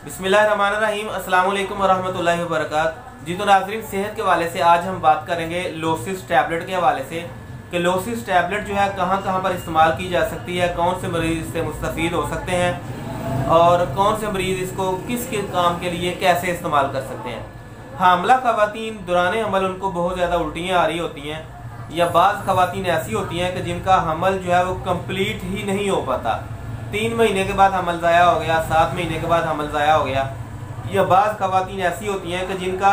बिस्मिल्लाहिर्रहमानिर्रहीम। अस्सलाम वालेकुम वरहमतुल्लाहि वबरकातुहू। जी तो नाज़रीन, सेहत के हवाले से आज हम बात करेंगे लोसिस टैबलेट के हवाले से कि लोसिस टैबलेट जो है कहाँ कहाँ पर इस्तेमाल की जा सकती है, कौन से मरीज़ इससे मुस्तफ़ीद हो सकते हैं और कौन से मरीज़ इसको किस काम के लिए कैसे इस्तेमाल कर सकते हैं। हामला ख़वातीन दौरान हमल उनको बहुत ज़्यादा उल्टियाँ आ रही होती हैं, या बाज़ ख़वातीन ऐसी होती हैं कि जिनका हमल जो है वो कंप्लीट ही नहीं हो पाता। 3 महीने के बाद हमल ज़ाया हो गया, 7 महीने के बाद हमल ज़ाया हो गया। या बाज़ ख़वातीन ऐसी होती हैं कि जिनका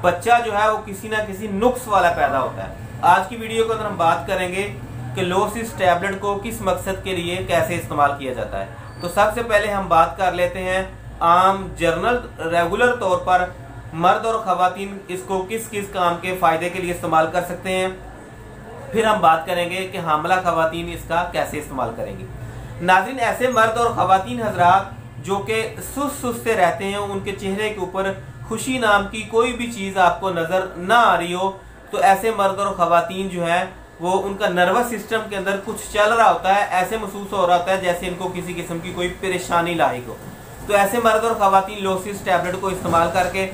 बच्चा जो है वो किसी ना किसी नुक्स वाला पैदा होता है। आज की वीडियो के अंदर हम बात करेंगे कि लोसिस टैबलेट को किस मकसद के लिए कैसे इस्तेमाल किया जाता है। तो सबसे पहले हम बात कर लेते हैं आम जनरल रेगुलर तौर पर मर्द और ख़वातीन इसको किस किस काम के फ़ायदे के लिए इस्तेमाल कर सकते हैं। फिर हम बात करेंगे कि हामला ख़वातीन इसका कैसे इस्तेमाल करेंगी। नाज़रीन, ऐसे मर्द और ख़वातीन हजरात जो कि सुस्त से रहते हैं, उनके चेहरे के ऊपर खुशी नाम की कोई भी चीज़ आपको नज़र ना आ रही हो, तो ऐसे मर्द और ख़वातीन जो है वो उनका नर्वस सिस्टम के अंदर कुछ चल रहा होता है, ऐसे महसूस हो रहा होता है जैसे इनको किसी किस्म की कोई परेशानी लाहिक हो। तो ऐसे मर्द और ख़वातीन लोसिस टैबलेट को इस्तेमाल करके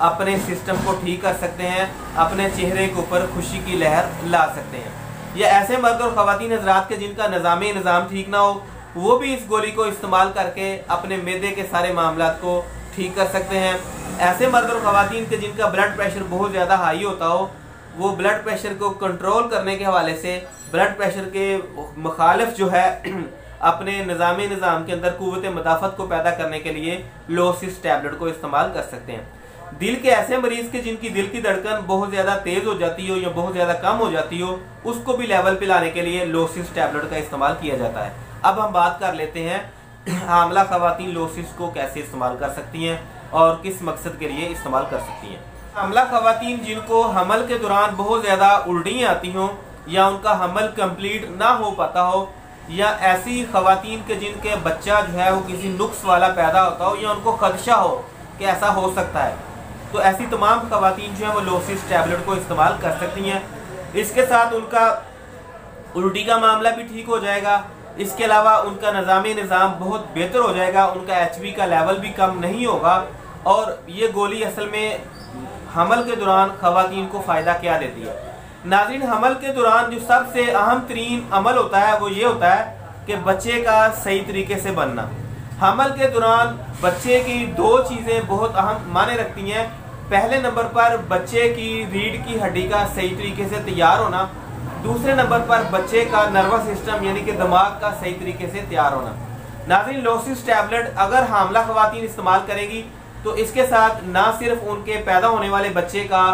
अपने सिस्टम को ठीक कर सकते हैं, अपने चेहरे के ऊपर खुशी की लहर ला सकते हैं। या ऐसे मर्द और ख़वातीन हजरात के जिनका निज़ाम ठीक ना हो, वो भी इस गोली को इस्तेमाल करके अपने मैदे के सारे मामलात को ठीक कर सकते हैं। ऐसे मर्द और ख़वातीन के जिनका ब्लड प्रेशर बहुत ज़्यादा हाई होता हो, वो ब्लड प्रेशर को कंट्रोल करने के हवाले से ब्लड प्रेशर के मुखालिफ जो है अपने निज़ाम के अंदर कुव्वत मदाफ़त को पैदा करने के लिए लोसिस टैबलेट को इस्तेमाल कर सकते हैं। दिल के ऐसे मरीज़ के जिनकी दिल की धड़कन बहुत ज़्यादा तेज़ हो जाती हो या बहुत ज़्यादा कम हो जाती हो, उसको भी लेवल पे लाने के लिए लोसिस टैबलेट का इस्तेमाल किया जाता है। अब हम बात कर लेते हैं हामला ख़वातीन लोसिस को कैसे इस्तेमाल कर सकती हैं और किस मकसद के लिए इस्तेमाल कर सकती हैं। हामला ख़वातीन जिनको हमल के दौरान बहुत ज़्यादा उल्टियाँ आती हों या उनका हमल कंप्लीट ना हो पाता हो, या ऐसी ख़वातीन के जिनके बच्चा जो है वो किसी नुक्स वाला पैदा होता हो या उनको खदशा हो कि ऐसा हो सकता है, तो ऐसी तमाम ख़वातीन जो है वो लोसिस टैबलेट को इस्तेमाल कर सकती हैं। इसके साथ उनका उल्टी का मामला भी ठीक हो जाएगा। इसके अलावा उनका निज़ाम बहुत बेहतर हो जाएगा, उनका HB का लेवल भी कम नहीं होगा। और ये गोली असल में हमल के दौरान ख़वातीन को फ़ायदा क्या देती है। नाज़रीन, हमल के दौरान जो सबसे अहम तरीन अमल होता है वो ये होता है कि बच्चे का सही तरीके से बनना। हमल के दौरान बच्चे की 2 चीज़ें बहुत अहम मायने रखती हैं। पहले नंबर पर बच्चे की रीढ़ की हड्डी का सही तरीके से तैयार होना, दूसरे नंबर पर बच्चे का नर्वस सिस्टम यानी कि दिमाग का सही तरीके से तैयार होना। नाज़रीन, लोसिस टैबलेट अगर हामला ख़वातीन इस्तेमाल करेगी तो इसके साथ ना सिर्फ उनके पैदा होने वाले बच्चे का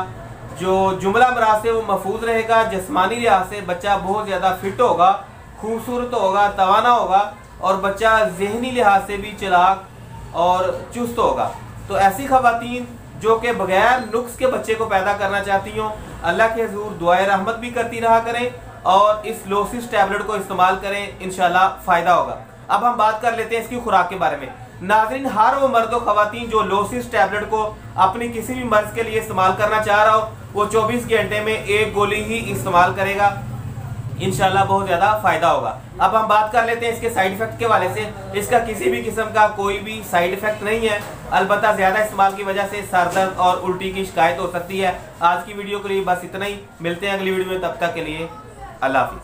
जो जुमला मराज से वो महफूज रहेगा, जिस्मानी लिहाज से बच्चा बहुत ज़्यादा फिट होगा, खूबसूरत होगा, तवाना होगा और बच्चा ज़हनी लिहाज से भी चालाक और चुस्त होगा। तो ऐसी ख़वातीन जो कि बगैर नुक्स के बच्चे को पैदा करना चाहती हों, अल्लाह के हुज़ूर दुआए रहमत भी करती रहा करें और इस लोसिस टैबलेट को इस्तेमाल करें, इंशाल्लाह फ़ायदा होगा। अब हम बात कर लेते हैं इसकी खुराक के बारे में। नाज़रीन, हर वो मर्द और ख़वातीन जो लोसिस टैबलेट को अपनी किसी भी मर्ज़ के लिए इस्तेमाल करना चाह रहा हो, वो 24 घंटे में 1 गोली ही इस्तेमाल करेगा, इंशाल्लाह बहुत ज़्यादा फ़ायदा होगा। अब हम बात कर लेते हैं इसके साइड इफ़ेक्ट के वाले से। इसका किसी भी किस्म का कोई भी साइड इफ़ेक्ट नहीं है, अलबत्ता ज़्यादा इस्तेमाल की वजह से सर दर्द और उल्टी की शिकायत हो सकती है। आज की वीडियो के लिए बस इतना ही, मिलते हैं अगली वीडियो में, तब तक के लिए अल्लाह हाफ़िज़।